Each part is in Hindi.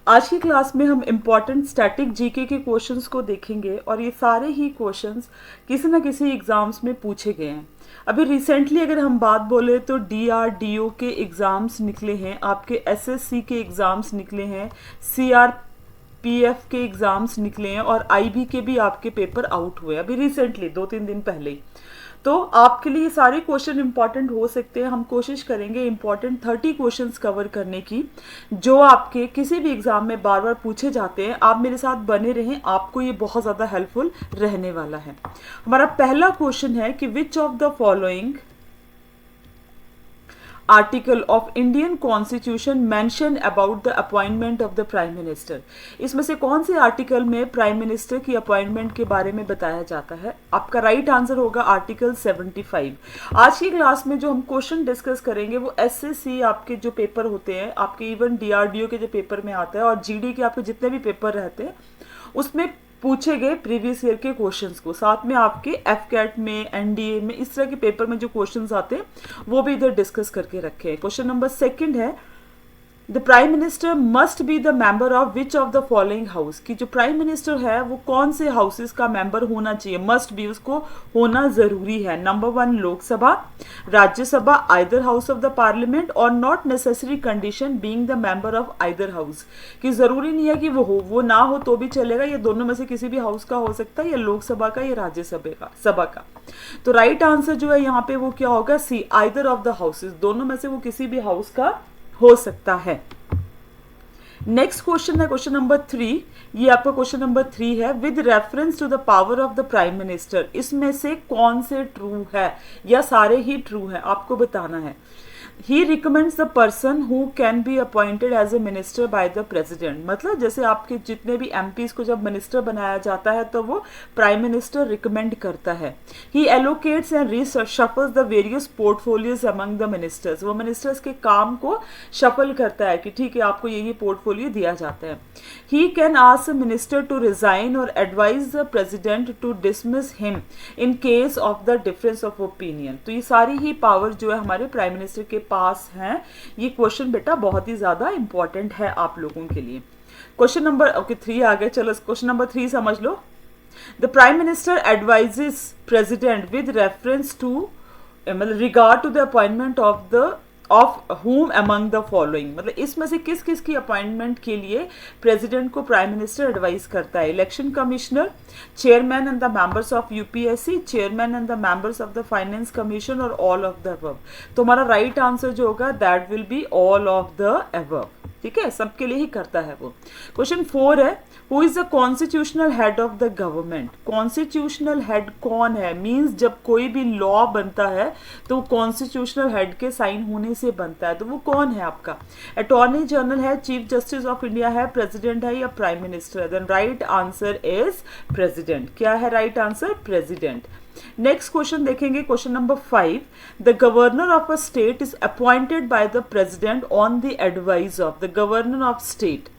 आज की क्लास में हम इम्पॉर्टेंट स्टैटिक जीके के क्वेश्चंस को देखेंगे और ये सारे ही क्वेश्चंस किसी ना किसी एग्जाम्स में पूछे गए हैं। अभी रिसेंटली अगर हम बात बोले तो डीआरडीओ के एग्ज़ाम्स निकले हैं, आपके एसएससी के एग्ज़ाम्स निकले हैं, सीआरपीएफ के एग्ज़ाम्स निकले हैं और आईबी के भी आपके पेपर आउट हुए अभी रिसेंटली 2-3 दिन पहले ही। तो आपके लिए सारे क्वेश्चन इंपॉर्टेंट हो सकते हैं। हम कोशिश करेंगे इंपॉर्टेंट 30 क्वेश्चंस कवर करने की जो आपके किसी भी एग्जाम में बार बार पूछे जाते हैं। आप मेरे साथ बने रहें, आपको ये बहुत ज़्यादा हेल्पफुल रहने वाला है। हमारा पहला क्वेश्चन है कि which of the following article of Indian constitution mention about the appointment of the prime minister. इसमें से कौन से आर्टिकल में प्राइम मिनिस्टर की अपॉइंटमेंट के बारे में बताया जाता है? आपका राइट आंसर होगा आर्टिकल 75। आज की क्लास में जो हम क्वेश्चन डिस्कस करेंगे वो एसएससी आपके जो पेपर होते हैं, आपके इवन डीआरडीओ के जो पेपर में आता है और जीडी के आपके जितने भी पेपर रहते हैं उसमें पूछे गए प्रीवियस ईयर के क्वेश्चंस को, साथ में आपके एफकैट में, एनडीए में, इस तरह के पेपर में जो क्वेश्चंस आते हैं वो भी इधर डिस्कस करके रखे हैं। क्वेश्चन नंबर 2 है the prime minister must be the member of which of the following house. कि जो प्राइम मिनिस्टर है वो कौन से हाउसेस का मेंबर होना चाहिए? मस्ट बी, उसको होना जरूरी है। Number 1 Lok Sabha, Rajya Sabha, either house of the parliament और not necessary condition being the member of either house. कि जरूरी नहीं है कि वो हो, वो ना हो तो भी चलेगा, ये दोनों में से किसी भी हाउस का हो सकता है, या लोकसभा का या राज्यसभा का। तो राइट आंसर जो है यहाँ पे वो क्या होगा? सी, आइदर ऑफ द हाउसेस, दोनों में से वो किसी भी हाउस का हो सकता है। नेक्स्ट क्वेश्चन है क्वेश्चन नंबर 3। ये आपका क्वेश्चन नंबर 3 है with reference to the power of the prime minister. इसमें से कौन से ट्रू है या सारे ही ट्रू है, आपको बताना है। He recommends the person who can be appointed as a minister by the president. मतलब जैसे आपके जितने भी एमपीज को जब मिनिस्टर बनाया जाता है तो वो प्राइम मिनिस्टर रिकमेंड करता है। He allocates and reshuffles the various portfolios among the ministers. वो मिनिस्टर्स के काम को शफल करता है कि ठीक है आपको ये पोर्टफोलियो दिया जाता है। He can ask minister to resign और advise the president to dismiss him in case of the difference of opinion. तो ये सारी ही पावर जो है हमारे प्राइम मिनिस्टर के पास हैं। ये क्वेश्चन बेटा बहुत ही ज्यादा इंपॉर्टेंट है आप लोगों के लिए। क्वेश्चन नंबर 3 आ गया, चलो क्वेश्चन नंबर 3 समझ लो। The prime minister advises president with reference to मतलब regard to the appointment of whom among the following। मतलब इसमें से किस किस की अपॉइंटमेंट के लिए प्रेसिडेंट को प्राइम मिनिस्टर एडवाइस करता है? Election commissioner, chairman and the members of UPSC, chairman and the members of the finance commission और ऑल ऑफ द अबव। तो हमारा राइट आंसर जो होगा that will be all of the above. ठीक है, सबके लिए ही करता है वो। क्वेश्चन 4 है who is the constitutional head of the government. Constitutional head कौन है? मींस जब कोई भी लॉ बनता है तो कॉन्स्टिट्यूशनल हेड के साइन होने से बनता है, तो वो कौन है आपका? अटॉर्नी जनरल है, चीफ जस्टिस ऑफ इंडिया है, प्रेसिडेंट है या प्राइम मिनिस्टर है? Then right answer is president. क्या है right answer? President. Next question देखेंगे question number 5। The governor of a state is appointed by the president on the advice of the governor of state.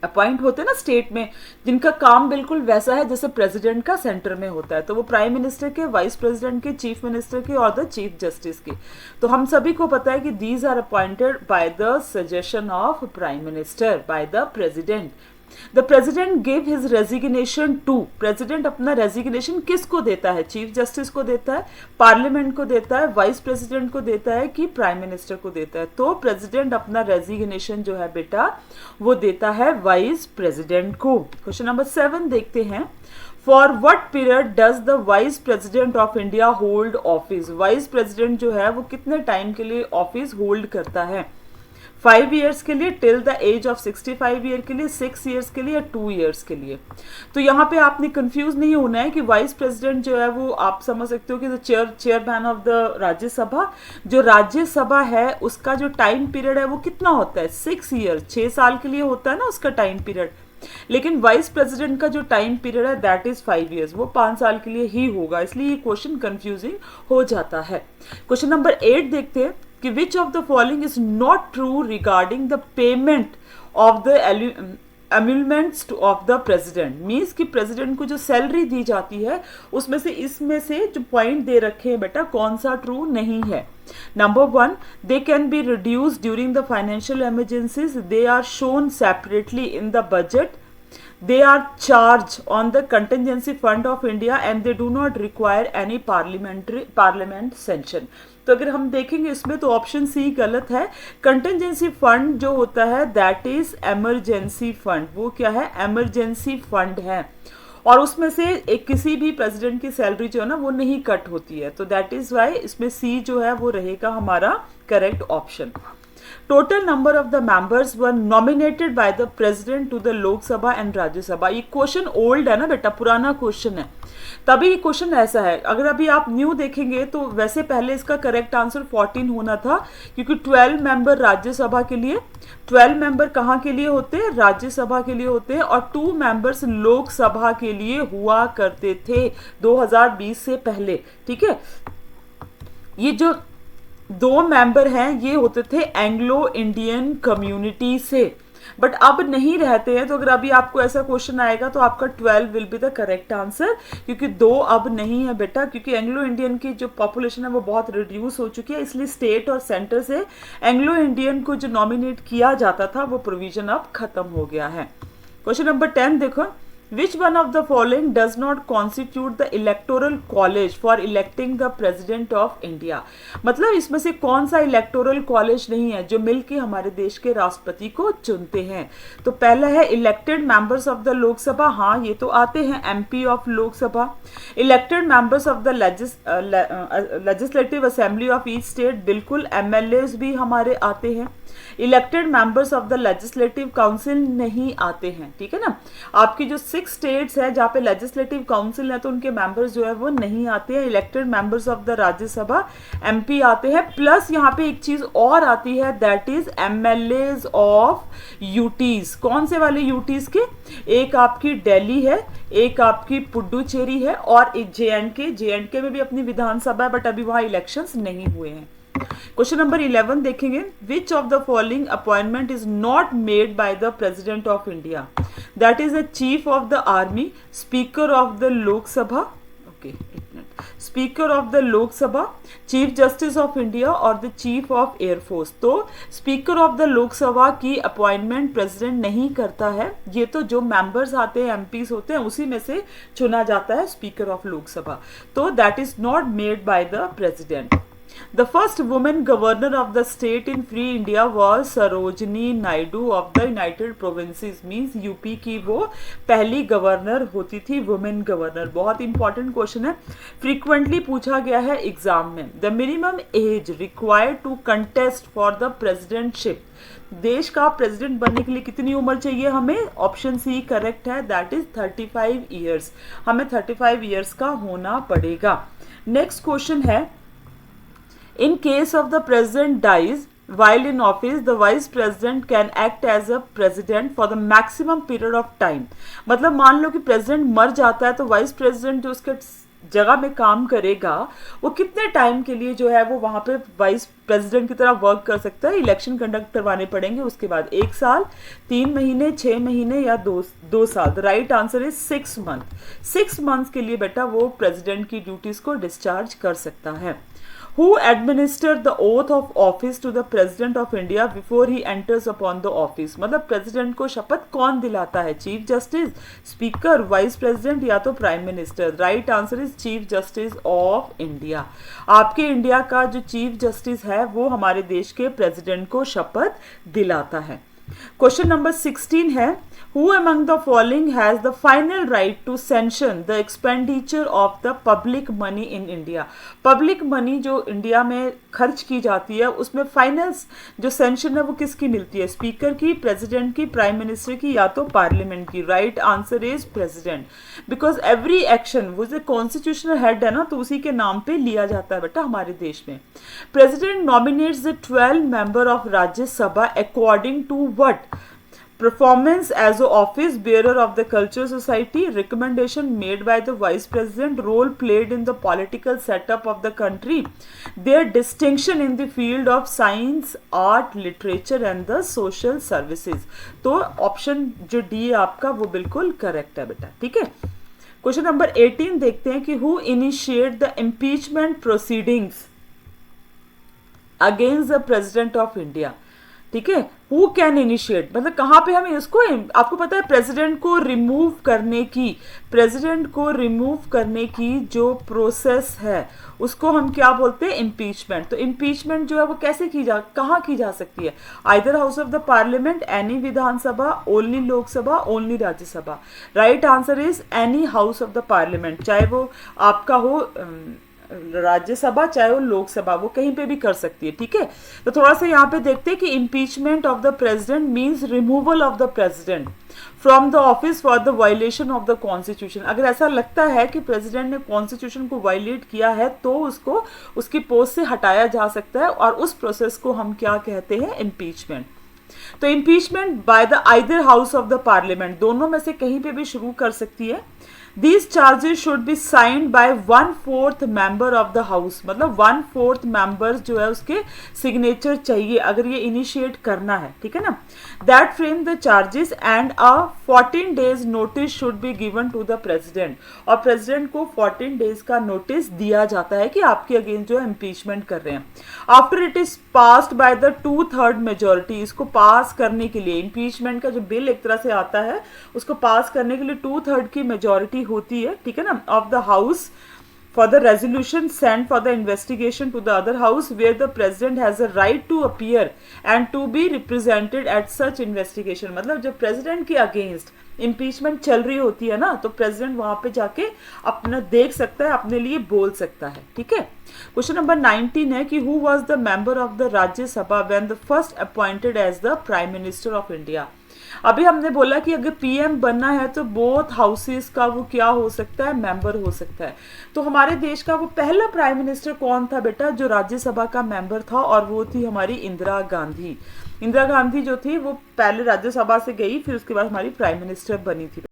Appoint होते हैं ना स्टेट में जिनका काम बिल्कुल वैसा है जैसे प्रेसिडेंट का सेंटर में होता है, तो वो प्राइम मिनिस्टर के, वाइस प्रेसिडेंट के, चीफ मिनिस्टर के और द चीफ जस्टिस के। तो हम सभी को पता है कि these are appointed by the suggestion of prime minister by the president. The president give his resignation to. President अपना रेजिग्नेशन किसको देता है? चीफ जस्टिस को देता है, पार्लियामेंट को देता है, वाइस प्रेसिडेंट को देता है कि प्राइम मिनिस्टर को देता है? तो प्रेसिडेंट अपना रेजिग्नेशन जो है बेटा वो देता है वाइस प्रेसिडेंट को। क्वेश्चन नंबर 7 देखते हैं। For what period does the vice president of India hold office. Vice president जो है वो कितने टाइम के लिए ऑफिस होल्ड करता है? 5 ईयर्स के लिए, till the age of 65 year के लिए, 6 ईयर्स के लिए या 2 ईयर्स के लिए? तो यहाँ पे आपने कंफ्यूज नहीं होना है कि वाइस प्रेसिडेंट जो है वो आप समझ सकते हो कि चेयरमैन ऑफ द राज्यसभा। जो राज्यसभा है उसका जो टाइम पीरियड है वो कितना होता है? 6 ईयर, 6 साल के लिए होता है ना उसका टाइम पीरियड। लेकिन वाइस प्रेसिडेंट का जो टाइम पीरियड है दैट इज 5 ईयर्स, वो 5 साल के लिए ही होगा, इसलिए ये क्वेश्चन कंफ्यूजिंग हो जाता है। क्वेश्चन नंबर 8 देखते हैं कि which of the following is not true regarding the payment of the emoluments of the president, means कि प्रेसिडेंट को जो सैलरी दी जाती है उसमें से इसमें से जो पॉइंट दे रखे हैं बेटा कौन सा ट्रू नहीं है। Number 1, they can be reduce during the financial emergencies, they are shown separately in the budget, they are charged on the contingency fund of India and they do not require any parliament sanction। तो अगर हम देखेंगे इसमें तो ऑप्शन सी गलत है। कंटिजेंसी फंड जो होता है दैट इज एमरजेंसी फंड, वो क्या है, एमरजेंसी फंड है, और उसमें से एक किसी भी प्रेसिडेंट की सैलरी जो है ना वो नहीं कट होती है, तो दैट इज वाई इसमें सी जो है वो रहेगा हमारा correct option. Total number of the members were nominated by the president to the Lok Sabha and Rajya Sabha. ये क्वेश्चन ओल्ड है ना बेटा, पुराना क्वेश्चन है, तभी ये क्वेश्चन ऐसा है। अगर अभी आप न्यू देखेंगे तो वैसे पहले इसका करेक्ट आंसर 14 होना था, क्योंकि 12 मेंबर राज्यसभा के लिए, 12 मेंबर कहाँ के लिए होते हैं, राज्यसभा के लिए होते हैं, और 2 मेंबर्स लोकसभा के लिए हुआ करते थे 2020 से पहले। ठीक है, ये जो 2 मेंबर हैं ये होते थे एंग्लो इंडियन कम्युनिटी से, बट अब नहीं रहते हैं। तो अगर अभी आपको ऐसा क्वेश्चन आएगा तो आपका 12 will be the correct answer, क्योंकि 2 अब नहीं है बेटा, क्योंकि एंग्लो इंडियन की जो पॉपुलेशन है वो बहुत रिड्यूस हो चुकी है, इसलिए स्टेट और सेंटर से एंग्लो इंडियन को जो नॉमिनेट किया जाता था वो प्रोविजन अब खत्म हो गया है। क्वेश्चन नंबर 10 देखो, Which one of the following does not constitute the electoral college for electing the president of India? मतलब इसमें से कौन सा इलेक्टोरल कॉलेज नहीं है जो मिलके हमारे देश के राष्ट्रपति को चुनते हैं। तो पहला है elected members of the Lok Sabha, हाँ ये तो आते हैं, MP of Lok Sabha. Elected members of the legislative assembly of each state, बिल्कुल एमएलएस भी हमारे आते हैं। Elected members of the legislative council नहीं आते हैं, ठीक है ना। आपकी जो 6 स्टेट्स है जहाँ पे लेजिस्लेटिव काउंसिल है तो उनके मेंबर्स जो है वो नहीं आते हैं। Elected members of the Rajya Sabha MP आते हैं, प्लस यहाँ पे एक चीज और आती है that is MLAs of UTs. कौन से वाले यूटीज के, एक आपकी दिल्ली है, एक आपकी पुडुचेरी है, और एक जेएंडके में भी अपनी विधानसभा है, बट अभी वहां इलेक्शंस नहीं हुए हैं। क्वेश्चन नंबर 11 देखेंगे, विच of the following appointment is not made by the president of India, that is the chief of the army, speaker of the Lok Sabha, okay speaker of the Lok Sabha, chief justice of India और द चीफ ऑफ एयरफोर्स। तो स्पीकर ऑफ द लोकसभा की अपॉइंटमेंट प्रेसिडेंट नहीं करता है, ये तो जो मेंबर्स आते हैं एमपीज होते हैं उसी में से चुना जाता है स्पीकर ऑफ लोकसभा, तो that is not made by the president. The first woman governor of the state in free India was Sarojini Naidu of the United Provinces, means UP की वो पहली गवर्नर होती थी, वुमेन गवर्नर। बहुत इंपॉर्टेंट क्वेश्चन है, फ्रीक्वेंटली पूछा गया है एग्जाम में। The minimum age required to contest for the presidentship, देश का प्रेसिडेंट बनने के लिए कितनी उम्र चाहिए हमें, ऑप्शन सी करेक्ट है, दैट इज 35 ईयर्स। हमें 35 ईयर्स का होना पड़ेगा। नेक्स्ट क्वेश्चन है, in case of the president dies while in office, the vice president can act as a president for the maximum period of time। मतलब मान लो कि प्रेसिडेंट मर जाता है तो वाइस प्रेसिडेंट जो उसके जगह में काम करेगा वो कितने टाइम के लिए जो है वो वहां पे वाइस प्रेसिडेंट की तरह वर्क कर सकता है। इलेक्शन कंडक्ट करवाने पड़ेंगे उसके बाद, 1 साल, 3 महीने, 6 महीने या 2 साल। The right answer is 6 month. 6 months के लिए बेटा वो प्रेसिडेंट की ड्यूटीज को डिस्चार्ज कर सकता है। Who administered the oath of office to the President of India before he enters upon the office? मतलब प्रेसिडेंट को शपथ कौन दिलाता है, chief justice, speaker, vice president या तो prime minister. Right answer is chief justice of India. आपके इंडिया का जो चीफ जस्टिस है वो हमारे देश के प्रेसिडेंट को शपथ दिलाता है। क्वेश्चन नंबर 16 है, Who among the following has the final right to sanction the expenditure of the public money in India? Public money जो इंडिया में खर्च की जाती है उसमें फाइनल जो सेंशन है वो किसकी मिलती है, स्पीकर की, प्रेसिडेंट की, प्राइम मिनिस्टर की या तो पार्लियामेंट की। Right answer is president, because every action वो जो कॉन्स्टिट्यूशनल हेड है ना तो उसी के नाम पे लिया जाता है बेटा हमारे देश में। President nominates the 12 member of Rajya Sabha according to what, performance as a office bearer of the culture society, recommendation made by the vice president, role played in the political setup of the country, their distinction in the field of science, art, literature and the social services। तो ऑप्शन जो डी है आपका वो बिल्कुल करेक्ट है बेटा, ठीक है। क्वेश्चन नंबर 18 देखते हैं कि who initiate the impeachment proceedings against the president of India, ठीक है। हु कैन इनिशिएट मतलब कहाँ पे हमें इसको, आपको पता है प्रेसिडेंट को रिमूव करने की जो प्रोसेस है उसको हम क्या बोलते हैं, इम्पीचमेंट। तो इम्पीचमेंट जो है वो कैसे कहाँ की जा सकती है, either house of the parliament, any Vidhan Sabha, only Lok Sabha, only Rajya Sabha. Right answer is any house of the parliament, चाहे वो आपका हो राज्यसभा चाहे वो लोकसभा, वो कहीं पे भी कर सकती है, ठीक है। तो थोड़ा सा यहाँ पे देखते हैं कि impeachment of the president means removal of the president from the office for the violation of the constitution. अगर ऐसा लगता है कि प्रेसिडेंट ने कॉन्स्टिट्यूशन को वायलेट किया है तो उसको उसकी पोस्ट से हटाया जा सकता है, और उस प्रोसेस को हम क्या कहते हैं, इम्पीचमेंट। तो impeachment by the either house of the parliament, दोनों में से कहीं पे भी शुरू कर सकती है। These charges should be signed by 1/4 member of the house, मतलब 1/4 members जो है उसके सिग्नेचर चाहिए अगर ये इनिशिएट करना है, ठीक है ना। That frame the charges and a 14 days notice should be given to the president, और प्रेसिडेंट को 14 डेज का नोटिस दिया जाता है कि आपके अगेंस्ट जो है इम्पीचमेंट कर रहे हैं। After it is passed by the 2/3 majority, इसको पास करने के लिए, इम्पीचमेंट का जो बिल एक तरह से आता है उसको पास करने के लिए 2/3 की मेजोरिटी होती है, ठीक है ना, of the house for the resolution sent for the investigation to the other house where the president has a right to appear and to be represented at such investigation। मतलब जब प्रेसिडेंट के अगेंस्ट इम्पीचमेंट चल रही होती है ना तो प्रेसिडेंट वहां पे जाके अपना देख सकता है, अपने लिए बोल सकता है, ठीक है। क्वेश्चन नंबर 19 है कि who was the member of the Rajya Sabha when the first appointed as the prime minister of India. अभी हमने बोला कि अगर पीएम बनना है तो बोथ हाउसेस का वो क्या हो सकता है, मेंबर हो सकता है। तो हमारे देश का वो पहला प्राइम मिनिस्टर कौन था बेटा जो राज्यसभा का मेंबर था, और वो थी हमारी इंदिरा गांधी। इंदिरा गांधी जो थी वो पहले राज्यसभा से गई, फिर उसके बाद हमारी प्राइम मिनिस्टर बनी थी।